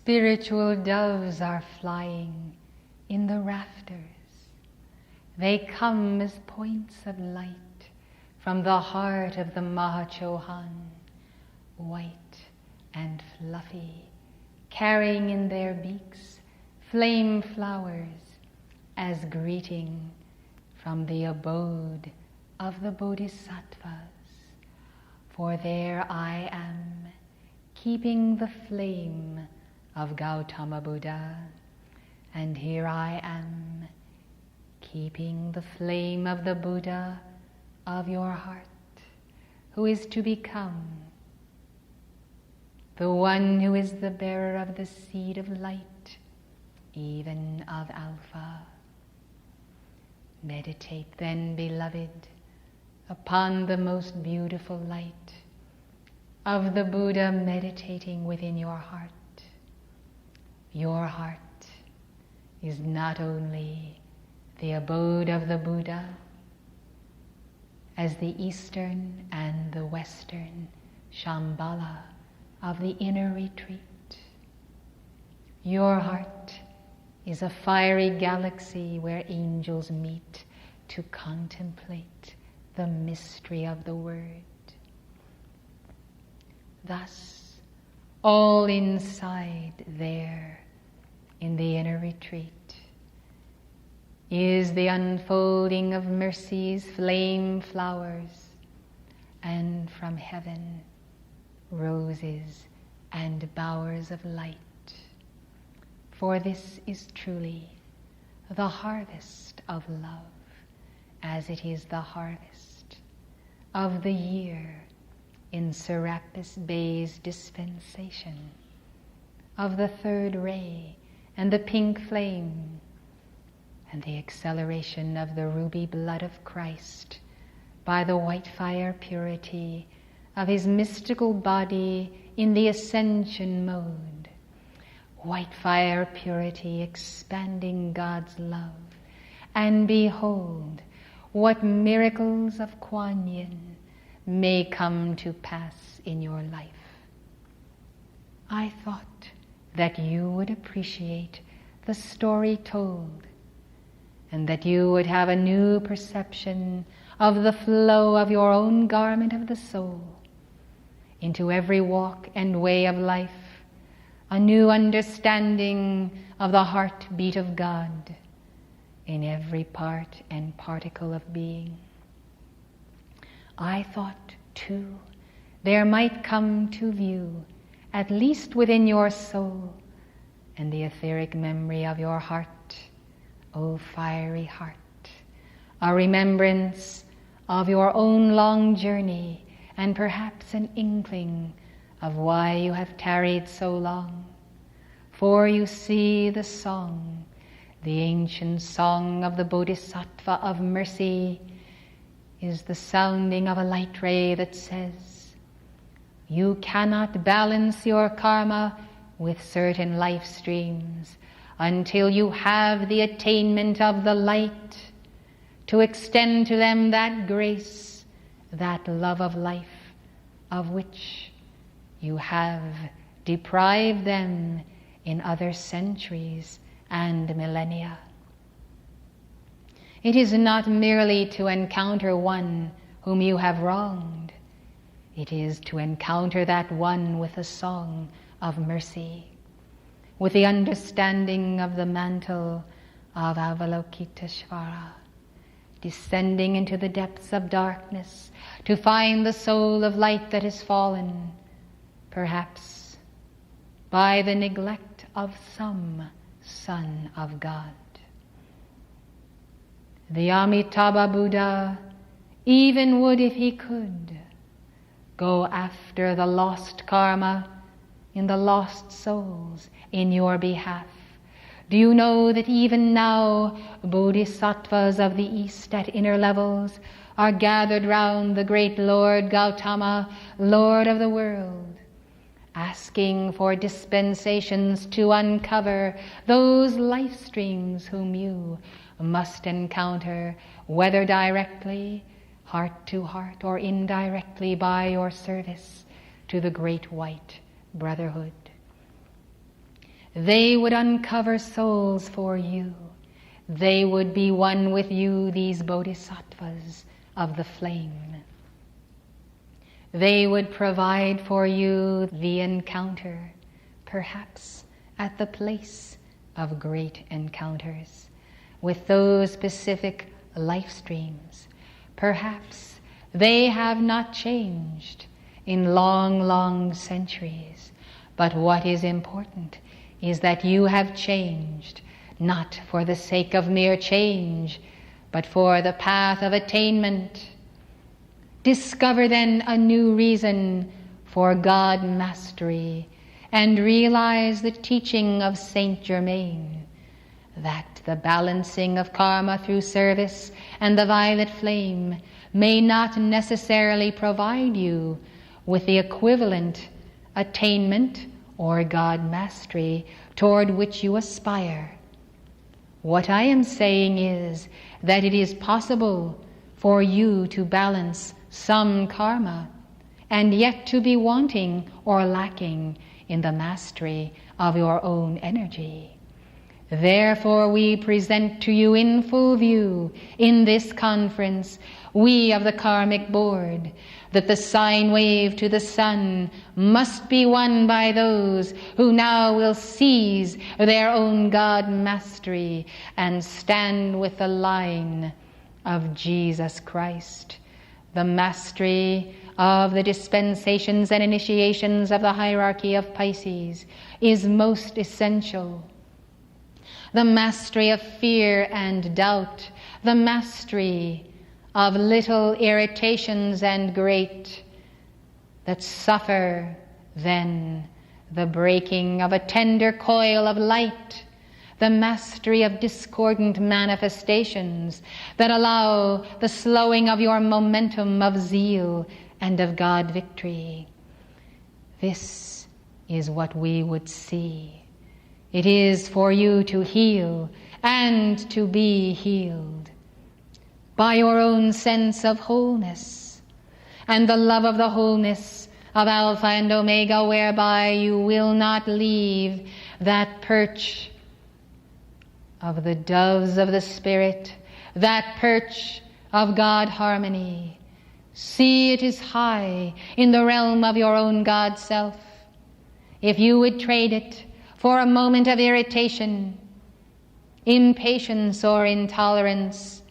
Spiritual doves are flying in the rafters. They come as points of light from the heart of the Mahachohan, white and fluffy, carrying in their beaks flame flowers as greeting from the abode of the Bodhisattvas. For there I am, keeping the flame of Gautama Buddha, and here I am, keeping the flame of the Buddha of your heart, who is to become the one who is the bearer of the seed of light, even of Alpha. Meditate then, beloved, upon the most beautiful light of the Buddha meditating within your heart. Your heart is not only the abode of the Buddha, as the Eastern and the Western Shambhala of the inner retreat. Your heart is a fiery galaxy where angels meet to contemplate the mystery of the Word. Thus, all inside there, in the inner retreat, is the unfolding of mercy's flame flowers, and from heaven, roses and bowers of light. For this is truly the harvest of love, as it is the harvest of the year in Serapis Bey's dispensation, of the third ray and the pink flame, and the acceleration of the ruby blood of Christ by the white fire purity of his mystical body in the ascension mode. White fire purity expanding God's love. And behold, what miracles of Guan Yin may come to pass in your life. I thought that you would appreciate the story told, and that you would have a new perception of the flow of your own garment of the soul into every walk and way of life, a new understanding of the heartbeat of God in every part and particle of being. I thought, too, there might come to view, at least within your soul and the etheric memory of your heart, O fiery heart, a remembrance of your own long journey, and perhaps an inkling of why you have tarried so long. For you see, the song, the ancient song of the Bodhisattva of mercy, is the sounding of a light ray that says, you cannot balance your karma with certain life streams until you have the attainment of the light to extend to them that grace, that love of life, of which you have deprived them in other centuries and millennia. It is not merely to encounter one whom you have wronged. It is to encounter that one with a song of mercy, with the understanding of the mantle of Avalokiteshvara, descending into the depths of darkness to find the soul of light that has fallen, perhaps by the neglect of some son of God. The Amitabha Buddha even would, if he could, go after the lost karma in the lost souls in your behalf. Do you know that even now bodhisattvas of the East at inner levels are gathered round the great Lord Gautama, Lord of the world, asking for dispensations to uncover those life streams whom you must encounter, whether directly, heart to heart, or indirectly by your service to the great white brotherhood. They would uncover souls for you. They would be one with you, these bodhisattvas of the flame. They would provide for you the encounter, perhaps at the place of great encounters, with those specific life streams. Perhaps they have not changed in long, long centuries, but what is important is that you have changed, not for the sake of mere change, but for the path of attainment. Discover then a new reason for God mastery, and realize the teaching of Saint Germain, that the balancing of karma through service and the violet flame may not necessarily provide you with the equivalent attainment or God mastery toward which you aspire. What I am saying is that it is possible for you to balance some karma and yet to be wanting or lacking in the mastery of your own energy. Therefore we present to you in full view in this conference, we of the Karmic Board, that the sine wave to the sun must be won by those who now will seize their own God mastery and stand with the line of Jesus Christ. The mastery of the dispensations and initiations of the hierarchy of Pisces is most essential. The mastery of fear and doubt, the mastery of little irritations and great, that suffer then the breaking of a tender coil of light, the mastery of discordant manifestations that allow the slowing of your momentum of zeal and of God victory. This is what we would see. It is for you to heal and to be healed by your own sense of wholeness and the love of the wholeness of Alpha and Omega, whereby you will not leave that perch of the doves of the Spirit, that perch of God harmony. See, it is high in the realm of your own God self. If you would trade it for a moment of irritation, impatience, or intolerance,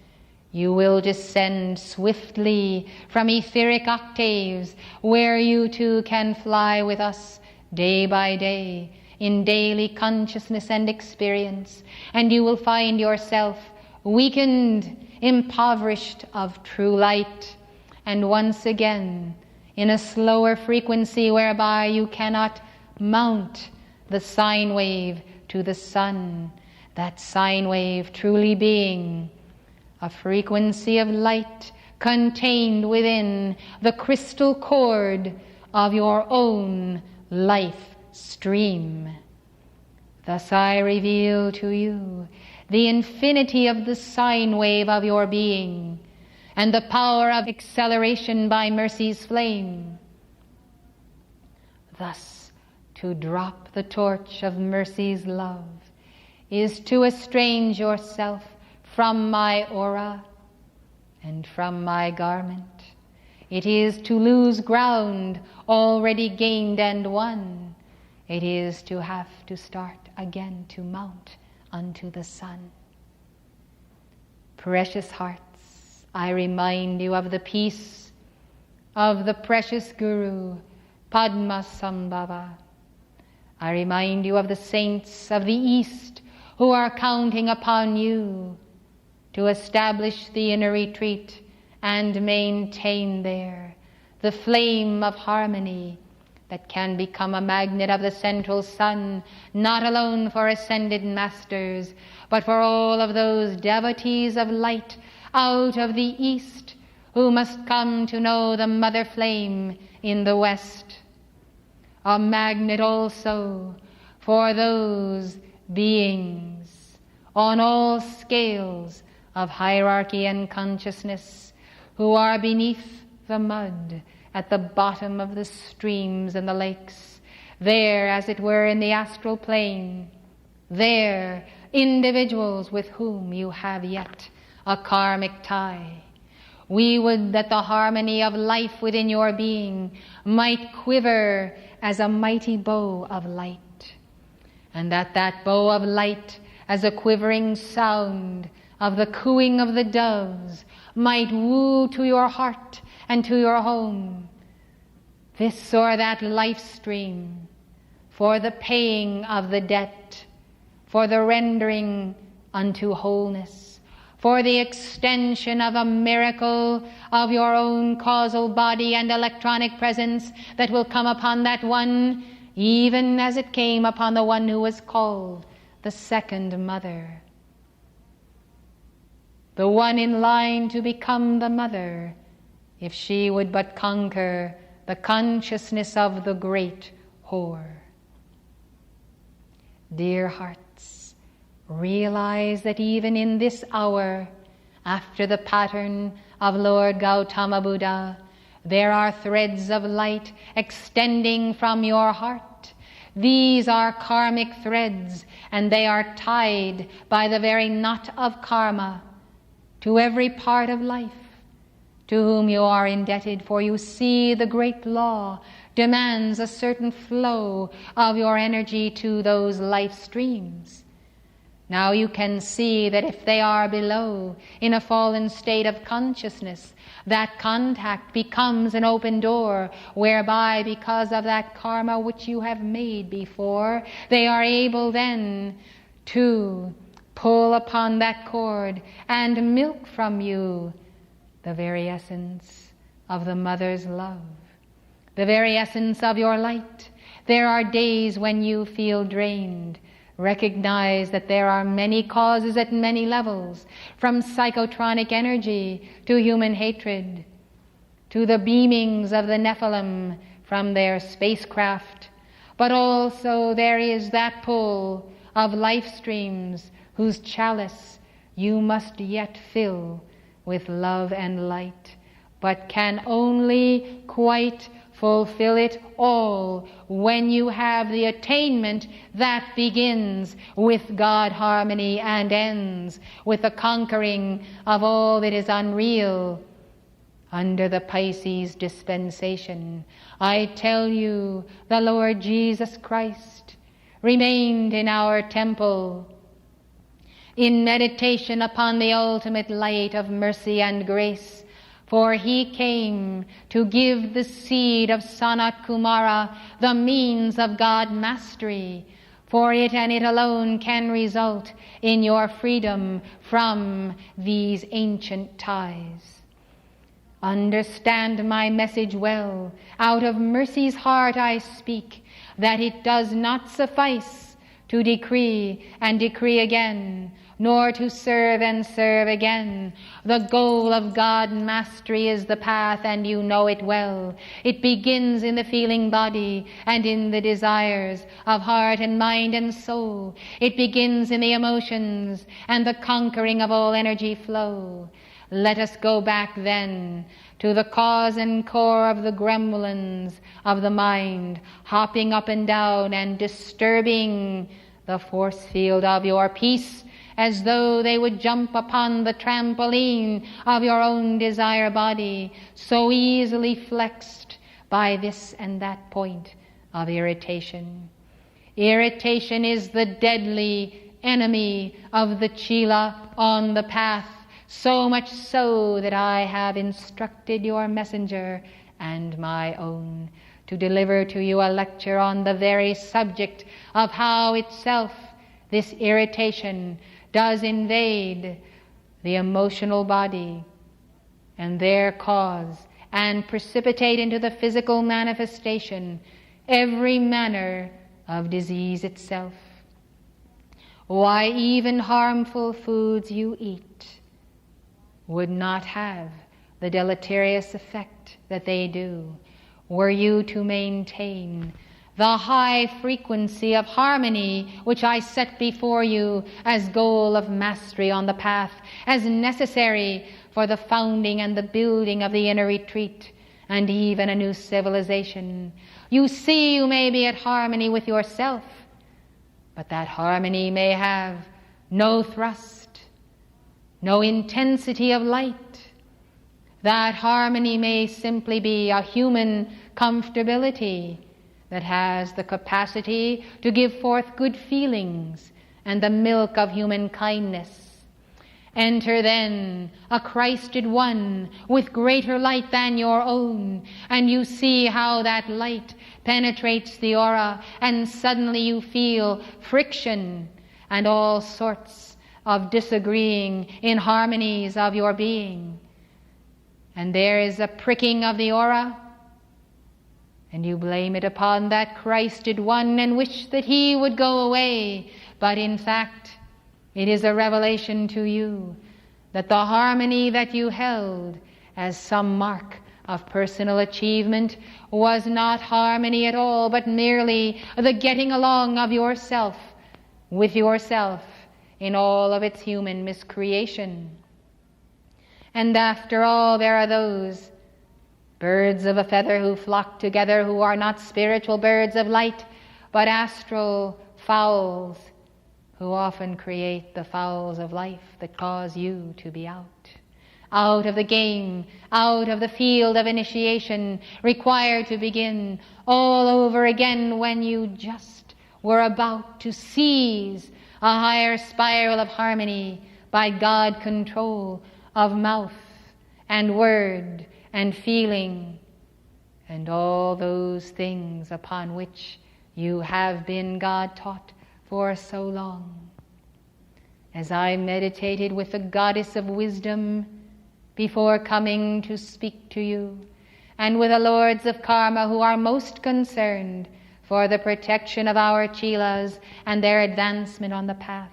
you will descend swiftly from etheric octaves where you too can fly with us day by day in daily consciousness and experience, and you will find yourself weakened, impoverished of true light, and once again in a slower frequency whereby you cannot mount the sine wave to the sun, that sine wave truly being a frequency of light contained within the crystal cord of your own life stream. Thus I reveal to you the infinity of the sine wave of your being and the power of acceleration by mercy's flame. Thus, to drop the torch of mercy's love is to estrange yourself from my aura and from my garment. It is to lose ground already gained and won. It is to have to start again to mount unto the sun. Precious hearts, I remind you of the peace of the precious Guru, Padmasambhava. I remind you of the saints of the East who are counting upon you to establish the inner retreat and maintain there the flame of harmony that can become a magnet of the central sun, not alone for ascended masters, but for all of those devotees of light out of the East who must come to know the mother flame in the West. A magnet also for those beings on all scales of hierarchy and consciousness who are beneath the mud at the bottom of the streams and the lakes, there, as it were, in the astral plane, There, individuals with whom you have yet a karmic tie. We would that the harmony of life within your being might quiver as a mighty bow of light, and that bow of light, as a quivering sound of the cooing of the doves, might woo to your heart and to your home this or that life stream for the paying of the debt, for the rendering unto wholeness, for the extension of a miracle of your own causal body and electronic presence that will come upon that one, even as it came upon the one who was called the second mother. The one in line to become the mother, if she would but conquer the consciousness of the great whore. Dear hearts, realize that even in this hour, after the pattern of Lord Gautama Buddha, there are threads of light extending from your heart. These are karmic threads, and they are tied by the very knot of karma to every part of life to whom you are indebted, for you see the great law demands a certain flow of your energy to those life streams. Now you can see that if they are below, in a fallen state of consciousness, that contact becomes an open door, whereby, because of that karma which you have made before, they are able then to pull upon that cord and milk from you the very essence of the mother's love, the very essence of your light. There are days when you feel drained. Recognize that there are many causes at many levels, from psychotronic energy to human hatred, to the beamings of the Nephilim from their spacecraft. But also there is that pull of life streams whose chalice you must yet fill with love and light, but can only quite fulfill it all when you have the attainment that begins with God harmony and ends with the conquering of all that is unreal under the Pisces dispensation. I tell you, the Lord Jesus Christ remained in our temple in meditation upon the ultimate light of mercy and grace, for he came to give the seed of Sanat Kumara the means of God mastery, for it and it alone can result in your freedom from these ancient ties. Understand my message well. Out of mercy's heart I speak, that it does not suffice to decree and decree again, nor to serve and serve again. The goal of God mastery is the path, and you know it well. It begins in the feeling body and in the desires of heart and mind and soul. It begins in the emotions and the conquering of all energy flow. Let us go back then to the cause and core of the gremlins of the mind, hopping up and down and disturbing the force field of your peace, as though they would jump upon the trampoline of your own desire body, so easily flexed by this and that point of irritation. Irritation is the deadly enemy of the Chila on the path, so much so that I have instructed your messenger and my own to deliver to you a lecture on the very subject of how itself this irritation does invade the emotional body and there cause and precipitate into the physical manifestation every manner of disease itself. Why, even harmful foods you eat would not have the deleterious effect that they do were you to maintain the high frequency of harmony which I set before you as goal of mastery on the path, as necessary for the founding and the building of the inner retreat and even a new civilization. You see, you may be at harmony with yourself, but that harmony may have no thrust, no intensity of light. That harmony may simply be a human comfortability that has the capacity to give forth good feelings and the milk of human kindness. Enter then a Christed one with greater light than your own, and you see how that light penetrates the aura, and suddenly you feel friction and all sorts of disagreeing inharmonies of your being. And there is a pricking of the aura, and you blame it upon that Christed one and wish that he would go away. But in fact, it is a revelation to you that the harmony that you held as some mark of personal achievement was not harmony at all, but merely the getting along of yourself with yourself in all of its human miscreation. And after all, there are those birds of a feather who flock together, who are not spiritual birds of light, but astral fowls, who often create the fowls of life that cause you to be out of the game, out of the field of initiation, required to begin all over again when you just were about to seize a higher spiral of harmony by God control of mouth and word and feeling and all those things upon which you have been God taught for so long. As I meditated with the goddess of wisdom before coming to speak to you, and with the lords of karma who are most concerned for the protection of our chelas and their advancement on the path,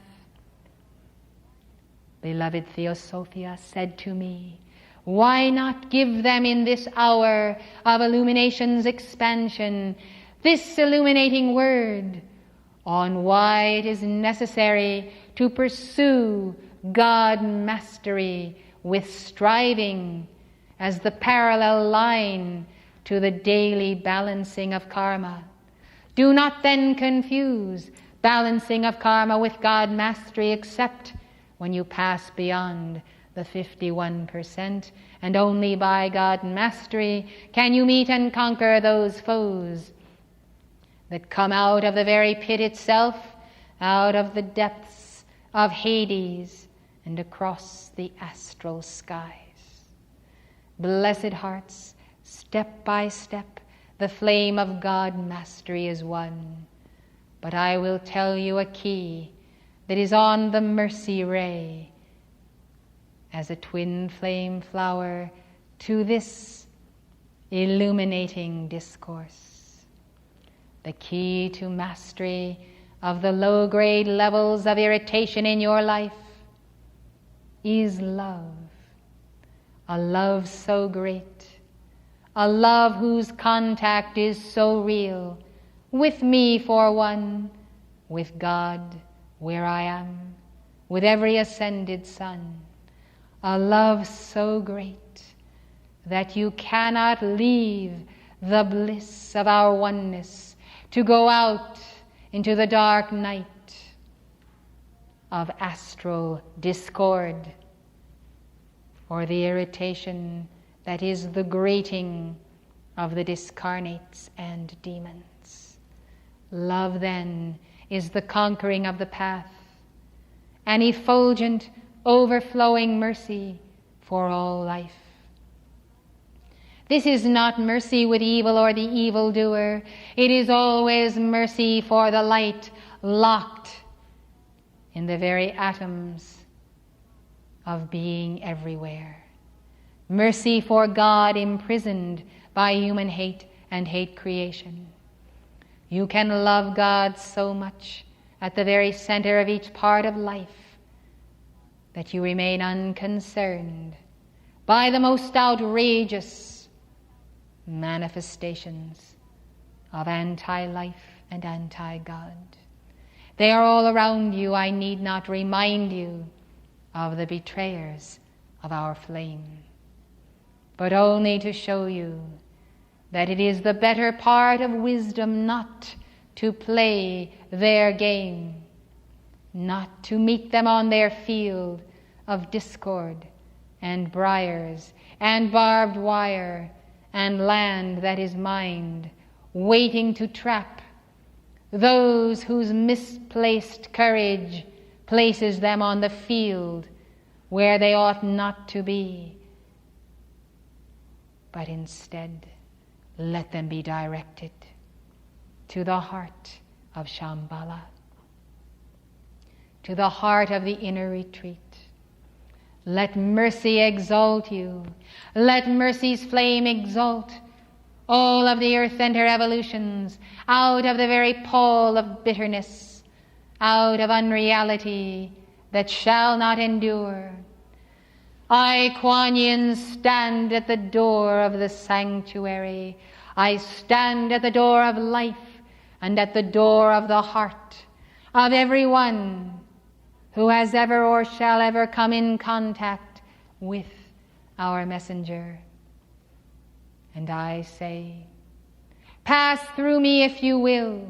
beloved Theosophia said to me, why not give them in this hour of illumination's expansion this illuminating word on why it is necessary to pursue God mastery with striving as the parallel line to the daily balancing of karma. Do not then confuse balancing of karma with God mastery, except when you pass beyond the 51%, and only by God mastery can you meet and conquer those foes that come out of the very pit itself, out of the depths of Hades and across the astral skies. Blessed hearts, step by step, the flame of God mastery is won. But I will tell you a key that is on the mercy ray as a twin flame flower to this illuminating discourse. The key to mastery of the low-grade levels of irritation in your life is love. A love so great, a love whose contact is so real, with me for one, with God where I am, with every ascended sun. A love so great that you cannot leave the bliss of our oneness to go out into the dark night of astral discord, or the irritation that is the grating of the discarnates and demons. Love, then, is the conquering of the path, an effulgent, overflowing mercy for all life. This is not mercy with evil or the evildoer. It is always mercy for the light locked in the very atoms of being everywhere. Mercy for God imprisoned by human hate and hate creation. You can love God so much at the very center of each part of life that you remain unconcerned by the most outrageous manifestations of anti-life and anti-God. They are all around you. I need not remind you of the betrayers of our flame, but only to show you that it is the better part of wisdom not to play their game, not to meet them on their field of discord and briars and barbed wire and land that is mined, waiting to trap those whose misplaced courage places them on the field where they ought not to be, but instead let them be directed to the heart of Shambhala, to the heart of the inner retreat. Let mercy exalt you. Let mercy's flame exalt all of the earth and her evolutions out of the very pall of bitterness, out of unreality that shall not endure. I, Guan Yin, stand at the door of the sanctuary. I stand at the door of life and at the door of the heart of everyone who has ever or shall ever come in contact with our messenger. And I say, pass through me if you will,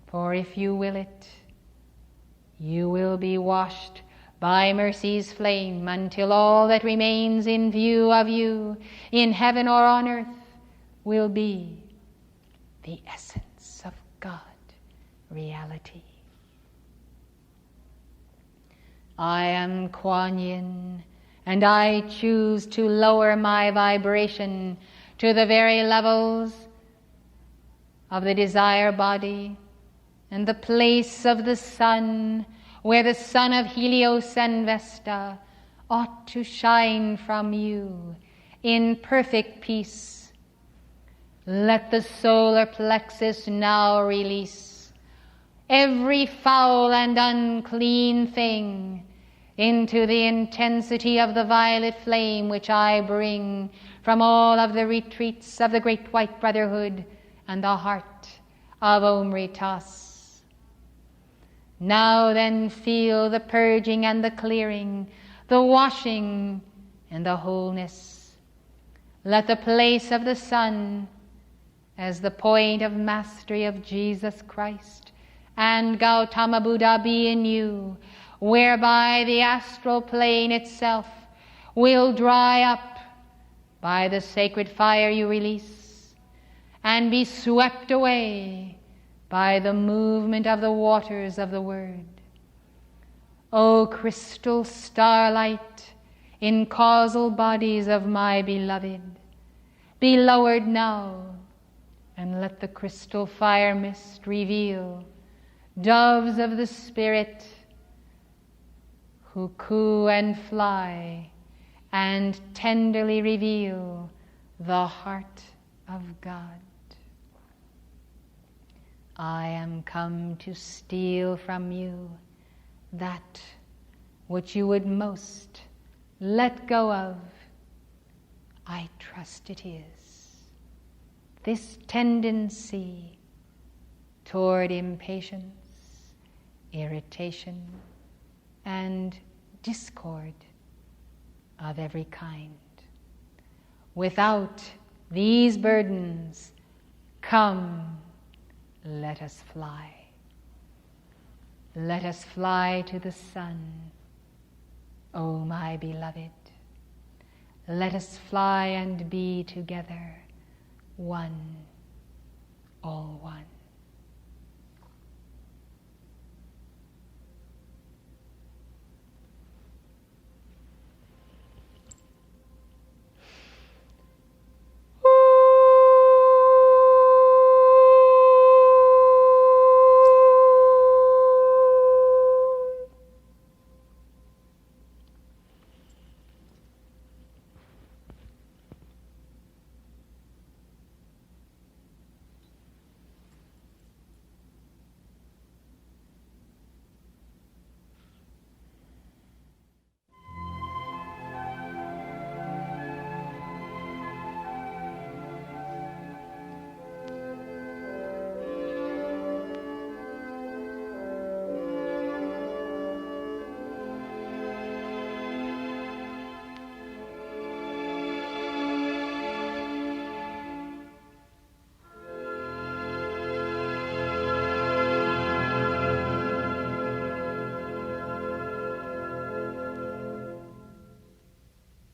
for if you will it, you will be washed by mercy's flame until all that remains in view of you in heaven or on earth will be the essence of God, reality. I am Guan Yin, and I choose to lower my vibration to the very levels of the desire body and the place of the sun, where the sun of Helios and Vesta ought to shine from you in perfect peace. Let the solar plexus now release every foul and unclean thing into the intensity of the violet flame which I bring from all of the retreats of the Great White Brotherhood and the heart of Omritas. Now then feel the purging and the clearing, the washing and the wholeness. Let the place of the sun as the point of mastery of Jesus Christ and Gautama Buddha be in you, whereby the astral plane itself will dry up by the sacred fire you release and be swept away by the movement of the waters of the Word. O crystal starlight in causal bodies of my beloved, be lowered now, and let the crystal fire mist reveal doves of the Spirit who coo and fly and tenderly reveal the heart of God. I am come to steal from you that which you would most let go of. I trust it is this tendency toward impatience, irritation, and discord of every kind. Without these burdens, come, let us fly. Let us fly to the sun, O my beloved. Let us fly and be together, one, all one.